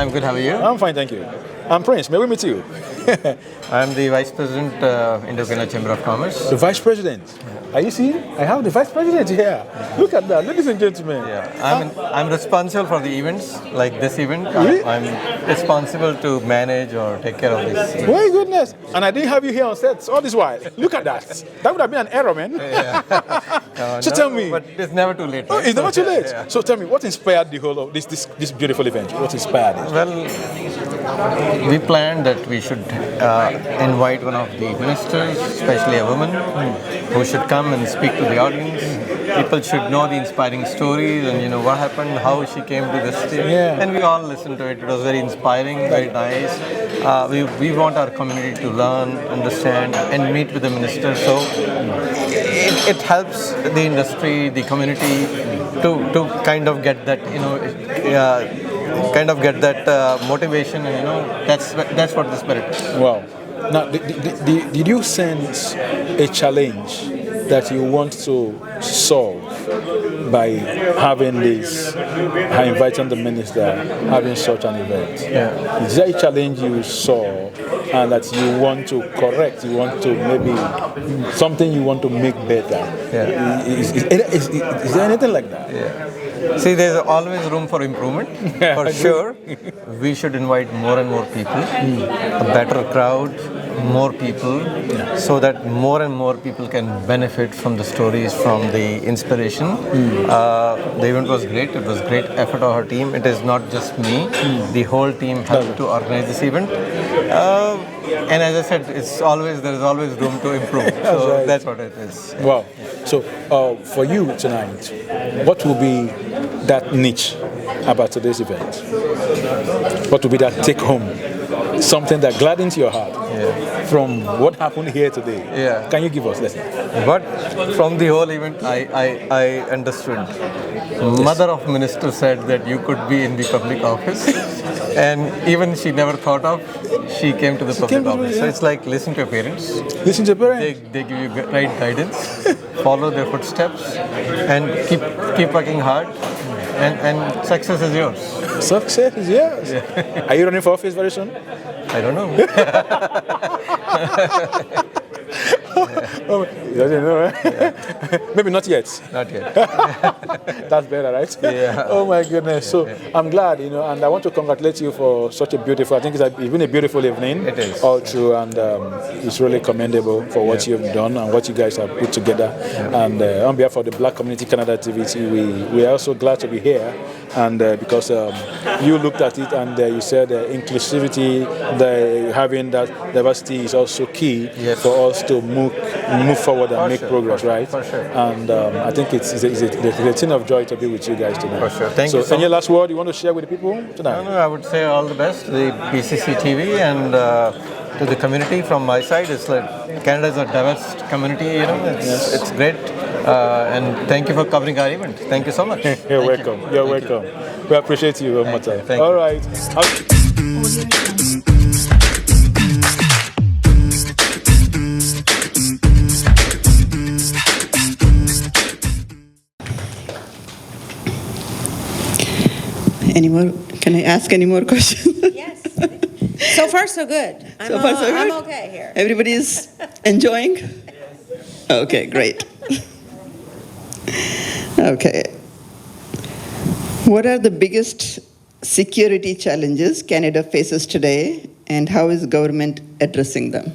I'm good. How are you? I'm fine, thank you. I'm Prince. May we meet you? I'm the Vice President, Indo-Canada Chamber of Commerce. The Vice President. Are you seeing? I have the Vice President here. Look at that, ladies and gentlemen. I'm responsible for the events, like this event. Really? I'm responsible to manage or take care of this. My goodness. And I didn't have you here on set all this while. Look at that. That would have been an error, man. So tell me. But it's never too late. Oh, Right? it's never too late. Yeah. So tell me, what inspired the whole of this beautiful event? What inspired it? Well, we planned that we should invite one of the ministers, especially a woman, who should come and speak to the audience. People should know the inspiring stories and what happened, how she came to this stage. Yeah. And we all listened to it. It was very inspiring, very nice. We want our community to learn, understand, and meet with the minister. So it helps the industry, the community to kind of get that motivation, and that's what the spirit is. Wow. Now, did you sense a challenge that you want to solve by having this, by inviting the minister, having such an event? Yeah. Is there a challenge you saw and that you want to correct, you want to maybe, something you want to make better? Yeah. Is there anything like that? Yeah. See, there's always room for improvement, for sure. We should invite more and more people, a better crowd, more people, so that more and more people can benefit from the stories, from the inspiration. The event was great. It was great effort of our team. It is not just me. The whole team helped to organize this event. And as I said, there is always room to improve. So that's what it is. Wow. So for you tonight, what will be that niche about today's event? What will be that take home? Something that gladdens your heart from what happened here today. Yeah. Can you give us lesson? But from the whole event, I understood. Mother of Minister said that you could be in the public office, and even she never thought of. She came to the public office. So it's like listen to your parents. Listen to your parents. They give you right guidance. Follow their footsteps, and keep working hard. And success is yours. Success is yours. Yeah. Are you running for office very soon? I don't know. Oh, you doesn't know, right? Maybe not yet. Not yet. That's better, right? Yeah. Oh my goodness. So I'm glad, and I want to congratulate you for such a beautiful, I think it's been a beautiful evening. It is. All through, and it's really commendable for what you've done and what you guys have put together. And on behalf of the Black Community Canada TVT, we are also glad to be here. And because you looked at it and you said inclusivity, having that diversity is also key for us to move forward and make progress, right? For sure. And I think it's a thing of joy to be with you guys tonight. For sure. Thank you. So, any last word you want to share with the people tonight? No, I would say all the best to the BCC TV and to the community from my side. It's like Canada is a diverse community, it's great. And thank you for covering our event. Thank you so much. You're welcome. You're welcome. We appreciate you very much. Thank all you. right. Any more? Can I ask any more questions? Yes. So far, so good. I'm okay here. Everybody is enjoying? Okay, great. Okay. What are the biggest security challenges Canada faces today, and how is government addressing them?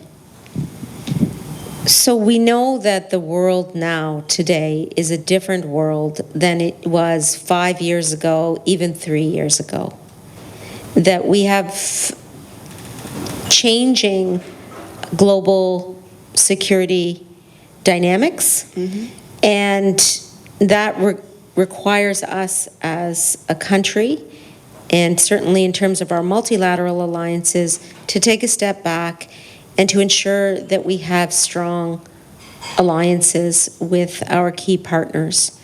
So we know that the world now, today, is a different world than it was 5 years ago, even 3 years ago. That we have changing global security dynamics, and that requires us as a country, and certainly in terms of our multilateral alliances, to take a step back and to ensure that we have strong alliances with our key partners.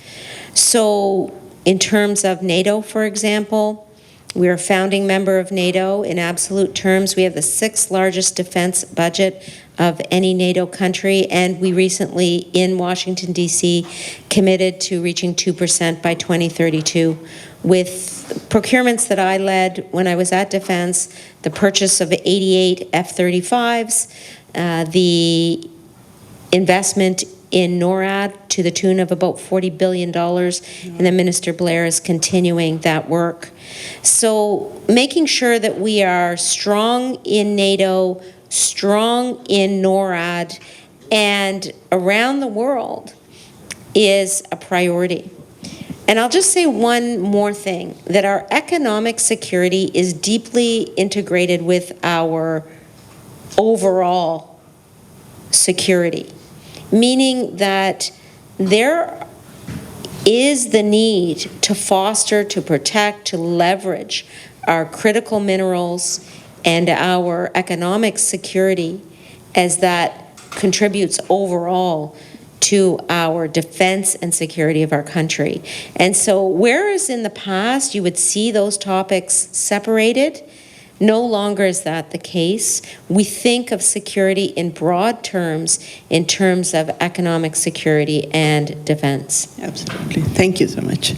So in terms of NATO, for example, we're a founding member of NATO in absolute terms. We have the 6th largest defense budget of any NATO country, and we recently, in Washington, D.C., committed to reaching 2% by 2032 with procurements that I led when I was at Defense, the purchase of 88 F-35s, the investment in NORAD to the tune of about $40 billion, and then Minister Blair is continuing that work. So making sure that we are strong in NATO, strong in NORAD, and around the world is a priority. And I'll just say one more thing, that our economic security is deeply integrated with our overall security, meaning that there is the need to foster, to protect, to leverage our critical minerals and our economic security, as that contributes overall to our defense and security of our country. And so whereas in the past you would see those topics separated, no longer is that the case. We think of security in broad terms, in terms of economic security and defense. Absolutely. Thank you so much.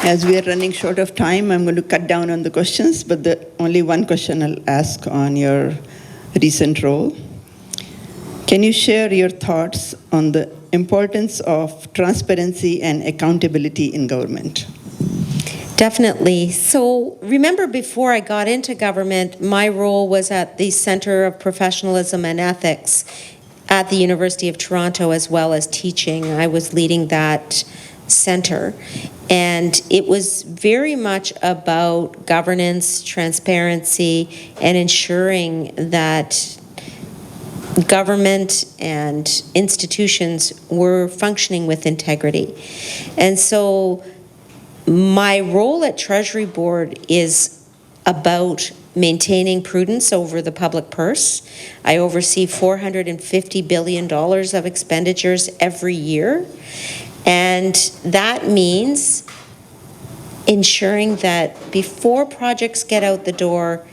As we are running short of time, I'm going to cut down on the questions, but the only one question I'll ask on your recent role. Can you share your thoughts on the importance of transparency and accountability in government? Definitely. So remember, before I got into government, my role was at the Center of Professionalism and Ethics at the University of Toronto, as well as teaching. I was leading that center. And it was very much about governance, transparency, and ensuring that government and institutions were functioning with integrity. And so my role at Treasury Board is about maintaining prudence over the public purse. I oversee $450 billion of expenditures every year. And that means ensuring that before projects get out the door,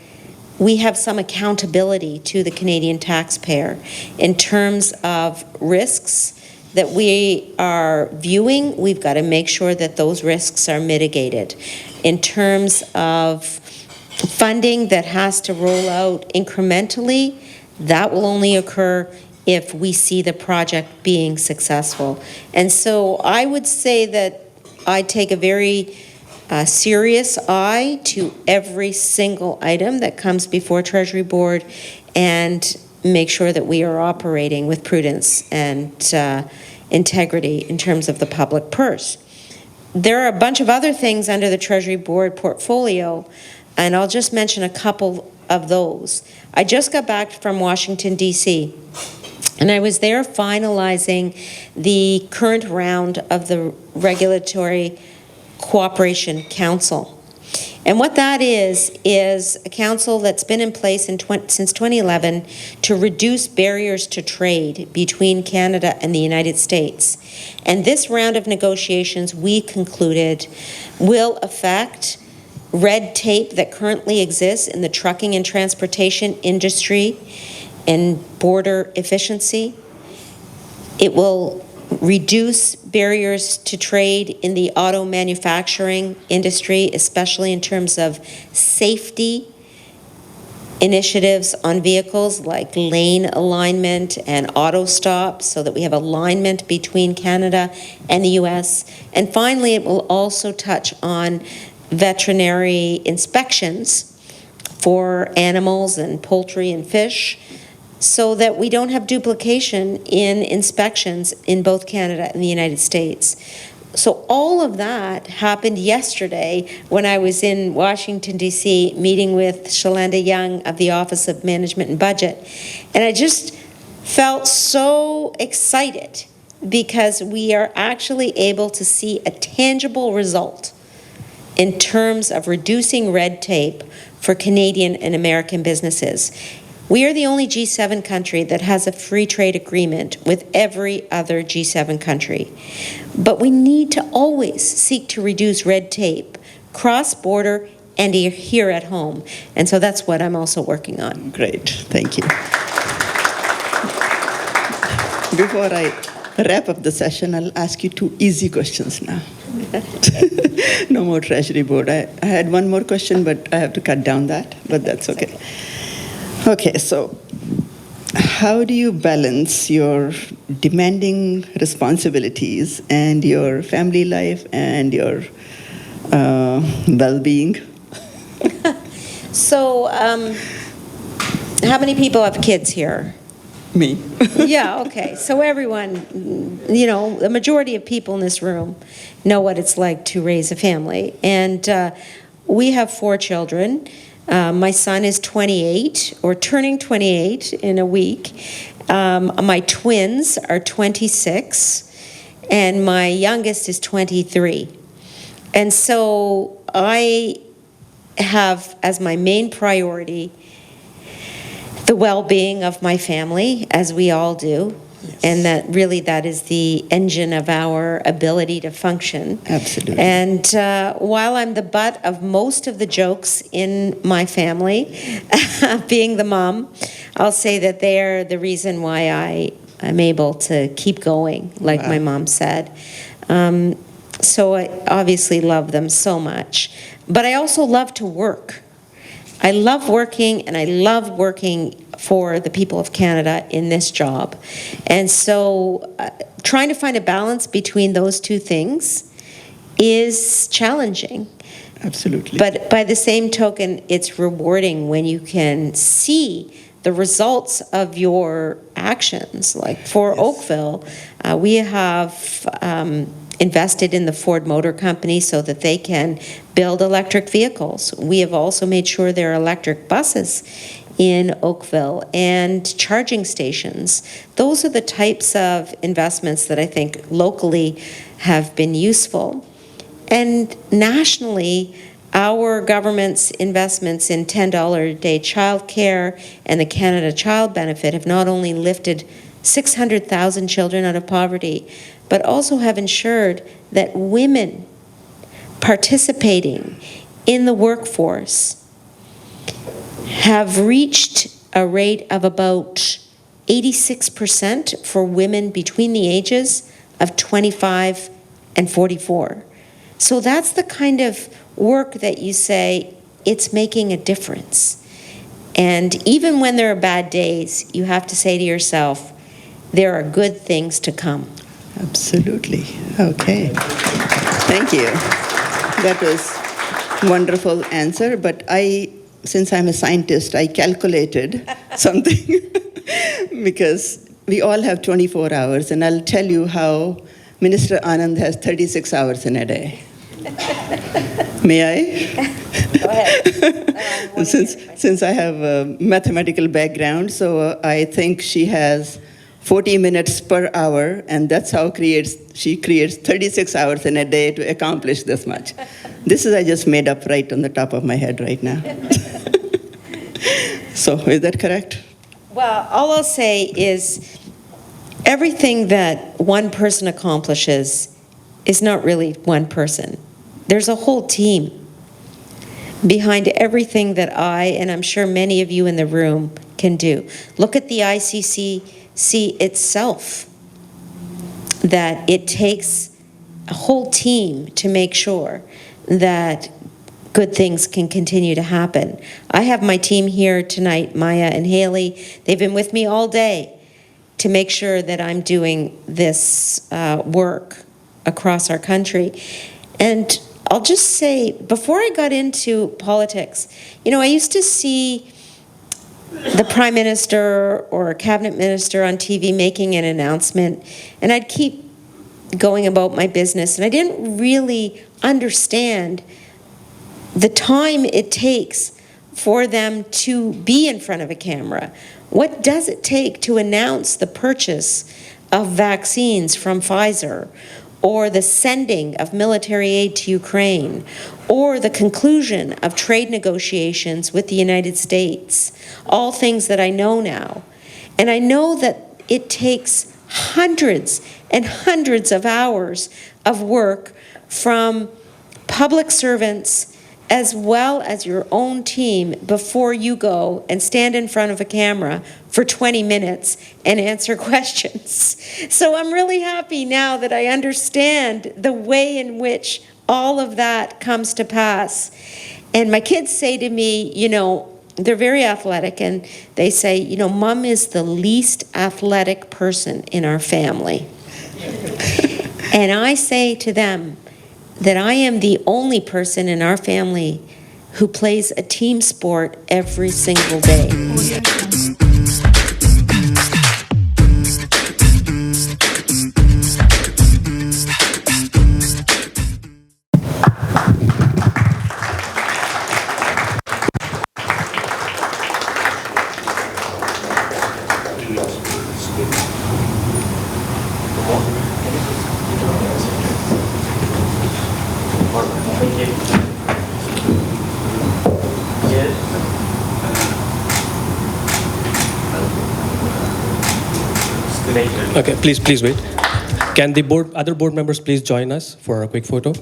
we have some accountability to the Canadian taxpayer in terms of risks that we are viewing. We've got to make sure that those risks are mitigated. In terms of funding that has to roll out incrementally, that will only occur if we see the project being successful. And so I would say that I take a very serious eye to every single item that comes before Treasury Board and make sure that we are operating with prudence and integrity in terms of the public purse. There are a bunch of other things under the Treasury Board portfolio, and I'll just mention a couple of those. I just got back from Washington, D.C., and I was there finalizing the current round of the Regulatory Cooperation Council. And what that is a council that's been in place since 2011 to reduce barriers to trade between Canada and the United States. And this round of negotiations, we concluded, will affect red tape that currently exists in the trucking and transportation industry and border efficiency. It will reduce barriers to trade in the auto manufacturing industry, especially in terms of safety initiatives on vehicles like lane alignment and auto stop, so that we have alignment between Canada and the US. And finally, it will also touch on veterinary inspections for animals and poultry and fish, so that we don't have duplication in inspections in both Canada and the United States. So all of that happened yesterday when I was in Washington, D.C., meeting with Shalanda Young of the Office of Management and Budget. And I just felt so excited because we are actually able to see a tangible result in terms of reducing red tape for Canadian and American businesses. We are the only G7 country that has a free trade agreement with every other G7 country. But we need to always seek to reduce red tape, cross-border and here at home. And so that's what I'm also working on. Great, thank you. Before I wrap up the session, I'll ask you 2 easy questions now. No more Treasury board. I had one more question, but I have to cut down that, but that's okay. Okay, so how do you balance your demanding responsibilities and your family life and your well-being? So, how many people have kids here? Me. Yeah, okay. So everyone, you know, the majority of people in this room know what it's like to raise a family. And we have 4 children. My son is 28, or turning 28 in a week. My twins are 26, and my youngest is 23. And so I have as my main priority the well-being of my family, as we all do, yes. And that is the engine of our ability to function. Absolutely. And while I'm the butt of most of the jokes in my family, being the mom, I'll say that they're the reason why I'm able to keep going, like Wow. my mom said. So I obviously love them so much. But I also love to work. I love working, and I love working for the people of Canada in this job. And so trying to find a balance between those 2 things is challenging. Absolutely. But by the same token, it's rewarding when you can see the results of your actions. Like for Yes. Oakville, we have invested in the Ford Motor Company so that they can build electric vehicles. We have also made sure there are electric buses in Oakville and charging stations. Those are the types of investments that I think locally have been useful. And nationally, our government's investments in $10 a day childcare and the Canada Child Benefit have not only lifted 600,000 children out of poverty, but also have ensured that women participating in the workforce have reached a rate of about 86% for women between the ages of 25 and 44. So that's the kind of work that you say, it's making a difference. And even when there are bad days, you have to say to yourself, there are good things to come. Absolutely. Okay. Thank you. That was a wonderful answer, but since I'm a scientist, I calculated something because we all have 24 hours, and I'll tell you how Minister Anand has 36 hours in a day. May I? Go ahead. Since I have a mathematical background, so I think she has 40 minutes per hour, and that's how she creates 36 hours in a day to accomplish this much. This is I just made up right on the top of my head right now. So is that correct? Well, all I'll say is everything that one person accomplishes is not really one person. There's a whole team behind everything that and I'm sure many of you in the room can do. Look at the ICCC itself, that it takes a whole team to make sure that good things can continue to happen. I have my team here tonight, Maya and Haley. They've been with me all day to make sure that I'm doing this work across our country. And I'll just say, before I got into politics, I used to see the Prime Minister or a cabinet minister on TV making an announcement, and I'd keep going about my business, and I didn't really understand the time it takes for them to be in front of a camera. What does it take to announce the purchase of vaccines from Pfizer, or the sending of military aid to Ukraine, or the conclusion of trade negotiations with the United States? All things that I know now. And I know that it takes hundreds and hundreds of hours of work from public servants as well as your own team before you go and stand in front of a camera for 20 minutes and answer questions. So I'm really happy now that I understand the way in which all of that comes to pass. And my kids say to me, you know, they're very athletic, and they say, you know, Mom is the least athletic person in our family. And I say to them that I am the only person in our family who plays a team sport every single day. Okay, please wait. Can the other board members please join us for a quick photo?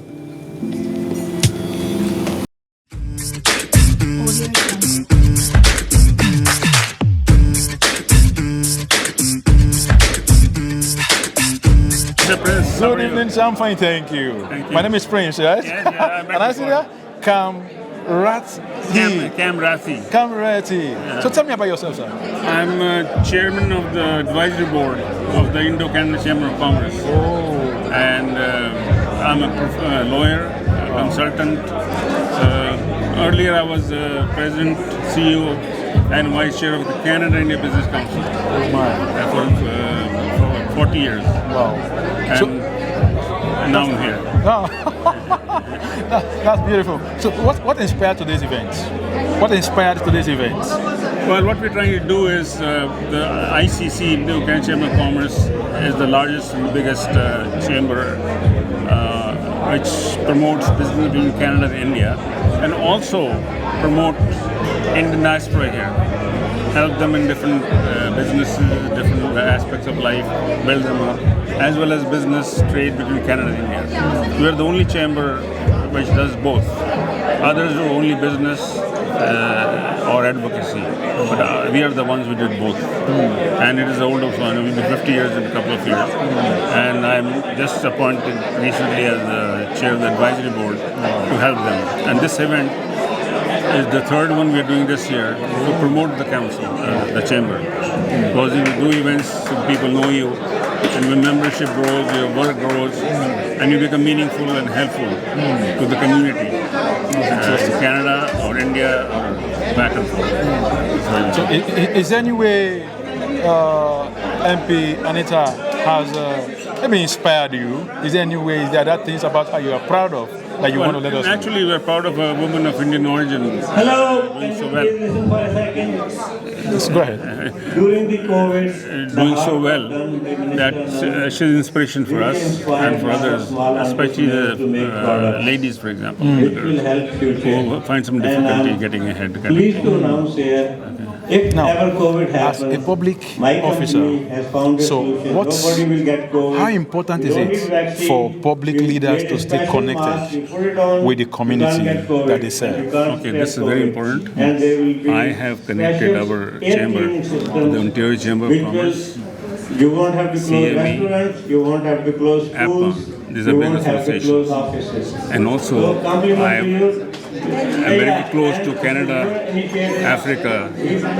Good evening, sir. I'm fine, thank you. My name is Prince, right? Yes, yeah, And I see there, Kamrati. Kamrati. So tell me about yourself, sir. I'm chairman of the advisory board of the Indo-Canada Chamber of Commerce. And I'm a lawyer, a consultant. Earlier I was president, CEO, and vice chair of the Canada-India Business Council for 40 years. Wow. And now I'm here. That's beautiful. So what inspired today's event? What inspired today's event? Well, what we're trying to do is the ICC, Indo-Canada Chamber of Commerce, is the largest and biggest chamber which promotes business between Canada and India, and also promote Indian diaspora here. Help them in different businesses, different aspects of life, build them up, as well as business trade between Canada and India. We are the only chamber which does both. Others do only business or advocacy, but we are the ones who did both. And it is the oldest one. We'll be 50 years in a couple of years. And I'm just appointed recently as the chair of the advisory board to help them. And this event is the third one we are doing this year to promote the council, the chamber. Because you do events so people know you, and when membership grows, your work grows, and you become meaningful and helpful to the community, Canada or India or back and forth. So is there any way MP Anita has maybe inspired you? Is there any way there are things about her you are proud of that you want to let us know? Actually, we're proud of a woman of Indian origin. Hello, doing so can well. you listen for a second? Just go ahead. During the COVID, Doing so well that she's inspiration for us and for others, especially the ladies, for example, who find some difficulty getting ahead. Pleased to announce here, if Now, ever COVID as happens, a public my officer, company has found a so solution. what's- Nobody will get COVID. how important You is don't it need vaccine. for public You leaders create to a stay special connected mask, you put it on, with the you community can't get COVID, that they and serve? you can't Okay, spread this is very COVID. important. And there will be I have connected special our air chamber, cleaning systems the Ontario Chamber of which Commerce. You won't have to close CME, restaurants, you won't have to close schools, These are you big won't have to associations. close offices. And also, So compliment to you. I'm very close to Canada, Africa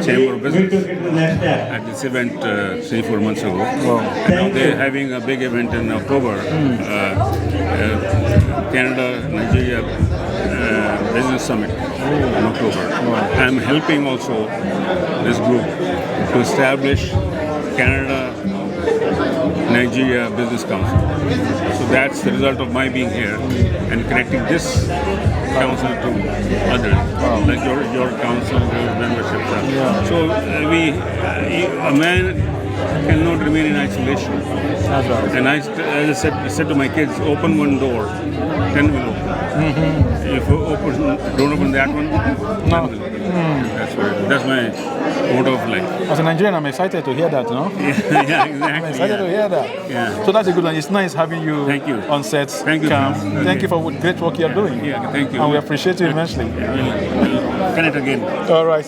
Chamber of We Business took it to the next step. at this event 3-4 months ago. And now they're having a big event in October, Canada, Nigeria Business Summit in October. I'm helping also this group to establish Canada Nigeria Business Council. So that's the result of my being here and connecting this council to others, like your council, your membership. So a man cannot remain in isolation. That's right. And as I said to my kids, open one door, 10 will open. If you don't open that one, none will open. That's my vote of like. As a Nigerian, I'm excited to hear that, no? Yeah, I'm exactly. excited to hear that. Yeah. So that's a good one. It's nice having you, Thank you. on set. Thank you. Cam. Okay. Thank you for what great work you're doing. Yeah, thank you. And we appreciate you immensely. We'll connect again. All right.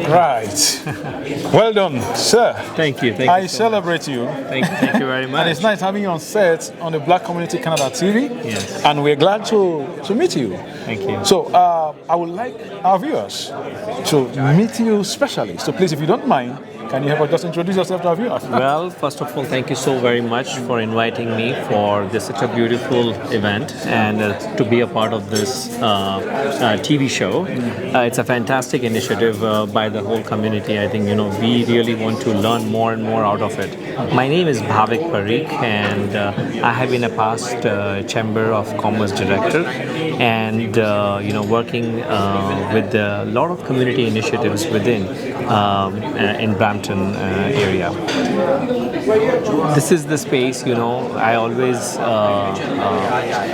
Right. Well done, sir. Thank you. Thank I you so celebrate you. Thank you very much. And it's nice having you on set on the Black Community Canada TV. Yes. And we're glad to meet you. Thank you. So I would like our viewers to meet you specially. So please, if you don't mind, can you help us just introduce yourself to our viewers? Well, first of all, thank you so very much for inviting me for this such a beautiful event and to be a part of this TV show. It's a fantastic initiative by the whole community. I think we really want to learn more and more out of it. My name is Bhavik Parikh, and I have been a past Chamber of Commerce director, and working with a lot of community initiatives within in Brampton area. This is the space I always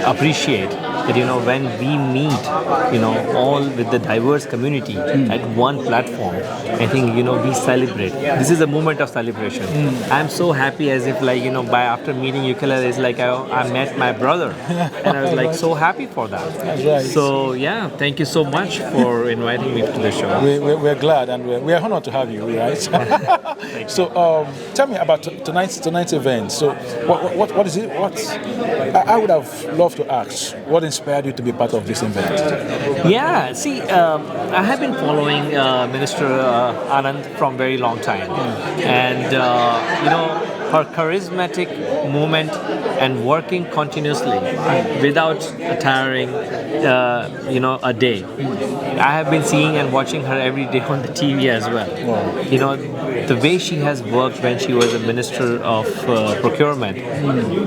appreciate that when we meet all with the diverse community at one platform. I think we celebrate. This is a moment of celebration. I'm so happy, as if by after meeting Ukulele, it's like I met my brother, and I was like so happy for that. That's right. So yeah, thank you so much for inviting me to the show. We're glad, and we're honored to have you, right? So tell me about tonight's event. So what is it? I would have loved to ask, what inspired you to be part of this event? Yeah, see, I have been following Minister Anand from very long time, and her charismatic movement and working continuously without tiring, a day. I have been seeing and watching her every day on the TV as well. Wow. The way she has worked when she was a Minister of Procurement,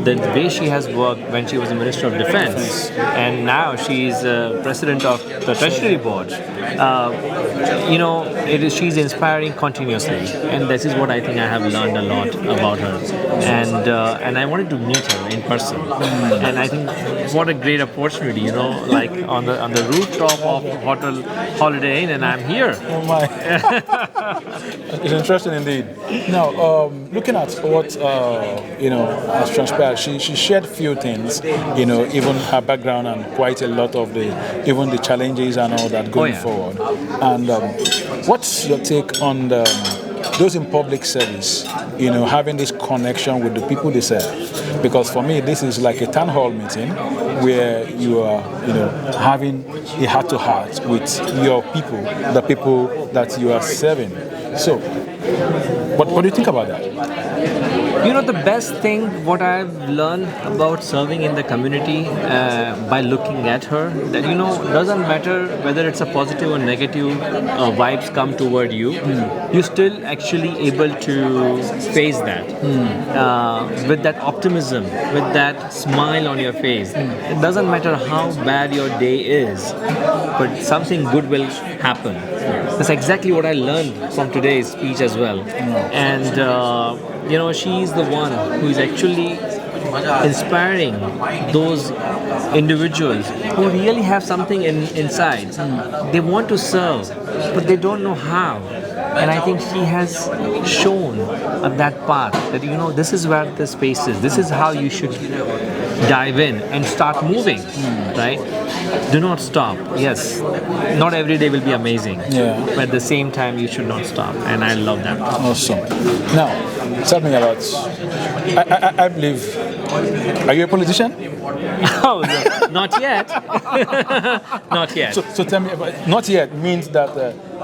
the way she has worked when she was a Minister of Defense, and now she is President of the Treasury Board. She's inspiring continuously, and this is what I think I have learned a lot about her, and I wanted to meet her in person, and I think what a great opportunity, like on the rooftop of Hotel Holiday Inn, and I'm here. Oh my! It's interesting indeed. Now, looking at what has transpired, she shared few things, even her background and quite a lot of even the challenges and all that going forward. And what's your take on those in public service, having this connection with the people they serve? Because for me, this is like a town hall meeting where you are, having a heart-to-heart with your people, the people that you are serving. So, what do you think about that? The best thing what I've learned about serving in the community by looking at her, that doesn't matter whether it's a positive or negative vibes come toward you, you're still actually able to face that with that optimism, with that smile on your face. It doesn't matter how bad your day is, but something good will happen. That's exactly what I learned from today's speech as well. And she's the one who is actually inspiring those individuals who really have something inside. They want to serve, but they don't know how. And I think she has shown that path that this is where the space is. This is how you should dive in and start moving, right? Do not stop. Yes, not every day will be amazing, but at the same time you should not stop, and I love that. Awesome. Now, tell me about. I believe. Are you a politician? Oh, no, not yet. Not yet. So tell me about. Not yet means that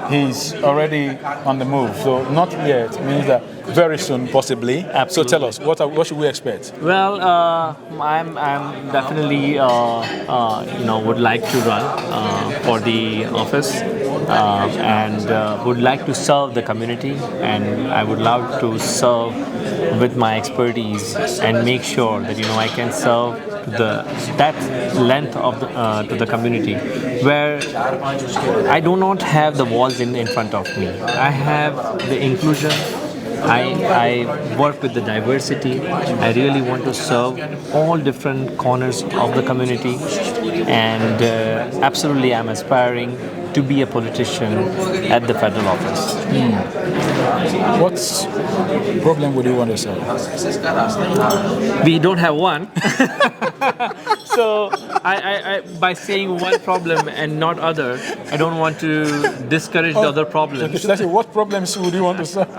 he's already on the move. So not yet means that very soon, possibly. Absolutely. So tell us, what should we expect? Well, I'm definitely would like to run for the office and would like to serve the community, and I would love to serve with my expertise and make sure that I can serve that length of to the community where I do not have the walls in front of me. I have the inclusion, I work with the diversity. I really want to serve all different corners of the community, and absolutely I'm aspiring to be a politician at the federal office. What problem would you want to solve? We don't have one. So by saying one problem and not other, I don't want to discourage the other problems. Should I say, what problems would you want to solve?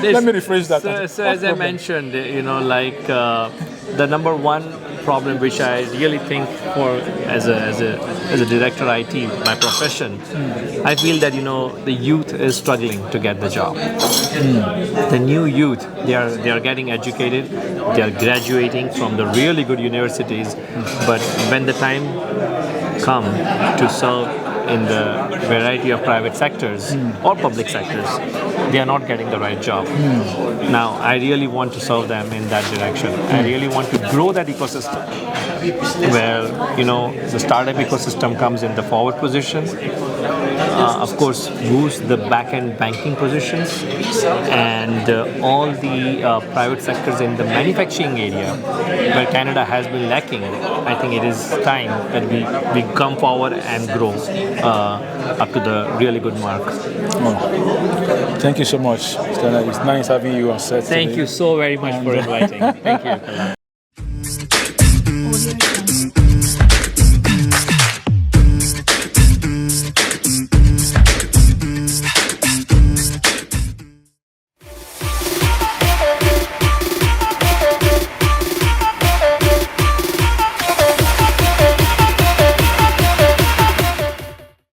Let me rephrase that. So as I mentioned, the number one problem which I really think for as a director IT, my profession, I feel that the youth is struggling to get the job. The new youth, they are getting educated, they are graduating from the really good universities, but when the time come to serve in the variety of private sectors or public sectors, they are not getting the right job. Now, I really want to serve them in that direction. I really want to grow that ecosystem where, the startup ecosystem comes in the forward position. Of course, boost the back-end banking positions, and all the private sectors in the manufacturing area where Canada has been lacking. I think it is time that we come forward and grow up to the really good mark. Thank you so much. It's nice having you on set Thank today. you so very much for inviting. Thank you.